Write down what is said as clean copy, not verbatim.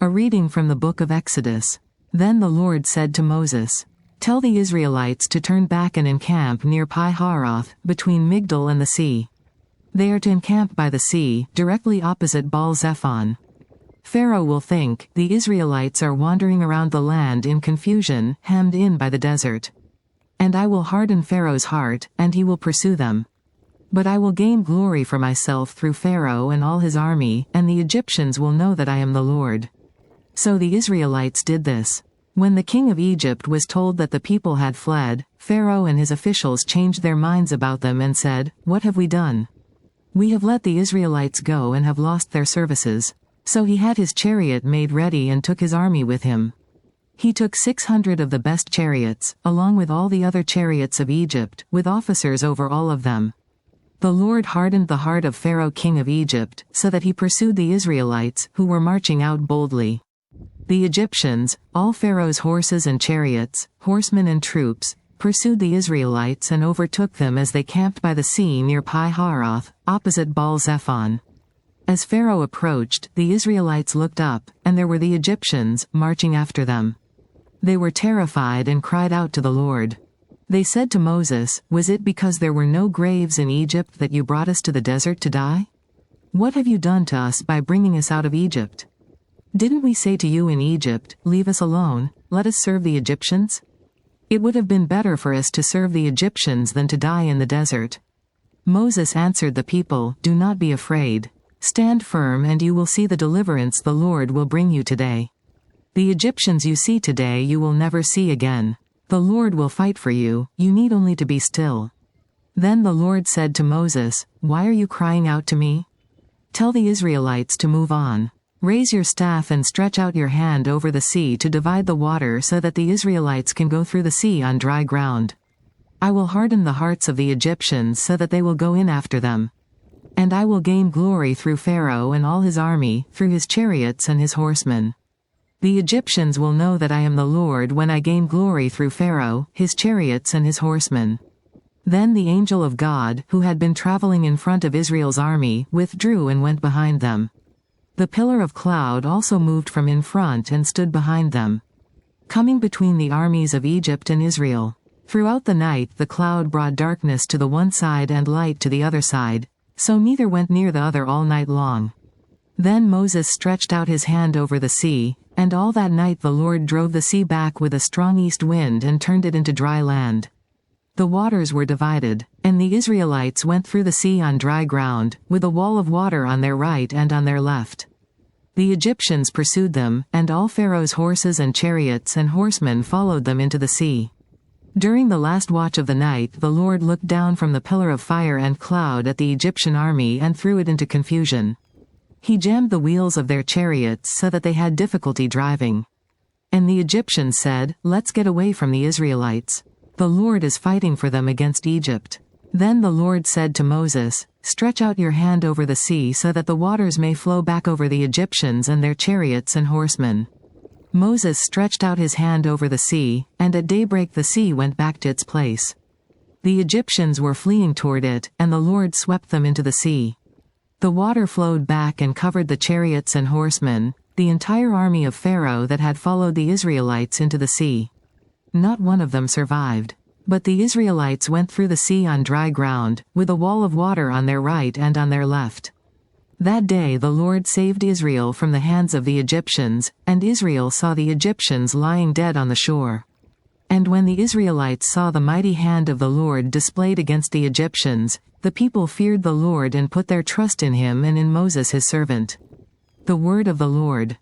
A reading from the book of Exodus. Then the Lord said to Moses, "Tell the Israelites to turn back and encamp near Pi-hahiroth, between Migdol and the sea. They are to encamp by the sea, directly opposite Baal-zephon. Pharaoh will think, the Israelites are wandering around the land in confusion, hemmed in by the desert. And I will harden Pharaoh's heart, and he will pursue them. But I will gain glory for myself through Pharaoh and all his army, and the Egyptians will know that I am the Lord." So the Israelites did this. When the king of Egypt was told that the people had fled, Pharaoh and his officials changed their minds about them and said, "What have we done? We have let the Israelites go and have lost their services." So he had his chariot made ready and took his army with him. He took 600 of the best chariots, along with all the other chariots of Egypt, with officers over all of them. The Lord hardened the heart of Pharaoh king of Egypt, so that he pursued the Israelites, who were marching out boldly. The Egyptians, all Pharaoh's horses and chariots, horsemen and troops, pursued the Israelites and overtook them as they camped by the sea near Pi-hahiroth, opposite Baal-zephon. As Pharaoh approached, the Israelites looked up, and there were the Egyptians, marching after them. They were terrified and cried out to the Lord. They said to Moses, "Was it because there were no graves in Egypt that you brought us to the desert to die? What have you done to us by bringing us out of Egypt? Didn't we say to you in Egypt, 'Leave us alone, let us serve the Egyptians'? It would have been better for us to serve the Egyptians than to die in the desert." Moses answered the people, "Do not be afraid. Stand firm and you will see the deliverance the Lord will bring you today. The Egyptians you see today you will never see again. The Lord will fight for you, you need only to be still." Then the Lord said to Moses, "Why are you crying out to me? Tell the Israelites to move on. Raise your staff and stretch out your hand over the sea to divide the water so that the Israelites can go through the sea on dry ground. I will harden the hearts of the Egyptians so that they will go in after them. And I will gain glory through Pharaoh and all his army, through his chariots and his horsemen. The Egyptians will know that I am the Lord when I gain glory through Pharaoh, his chariots and his horsemen." Then the angel of God, who had been traveling in front of Israel's army, withdrew and went behind them. The pillar of cloud also moved from in front and stood behind them, coming between the armies of Egypt and Israel. Throughout the night the cloud brought darkness to the one side and light to the other side, so neither went near the other all night long. Then Moses stretched out his hand over the sea, and all that night the Lord drove the sea back with a strong east wind and turned it into dry land. The waters were divided, and the Israelites went through the sea on dry ground, with a wall of water on their right and on their left. The Egyptians pursued them, and all Pharaoh's horses and chariots and horsemen followed them into the sea. During the last watch of the night the Lord looked down from the pillar of fire and cloud at the Egyptian army and threw it into confusion. He jammed the wheels of their chariots so that they had difficulty driving. And the Egyptians said, "Let's get away from the Israelites. The Lord is fighting for them against Egypt." Then the Lord said to Moses, "Stretch out your hand over the sea so that the waters may flow back over the Egyptians and their chariots and horsemen." Moses stretched out his hand over the sea, and at daybreak the sea went back to its place. The Egyptians were fleeing toward it, and the Lord swept them into the sea. The water flowed back and covered the chariots and horsemen, the entire army of Pharaoh that had followed the Israelites into the sea. Not one of them survived. But the Israelites went through the sea on dry ground, with a wall of water on their right and on their left. That day the Lord saved Israel from the hands of the Egyptians, and Israel saw the Egyptians lying dead on the shore. And when the Israelites saw the mighty hand of the Lord displayed against the Egyptians, the people feared the Lord and put their trust in him and in Moses his servant. The word of the Lord.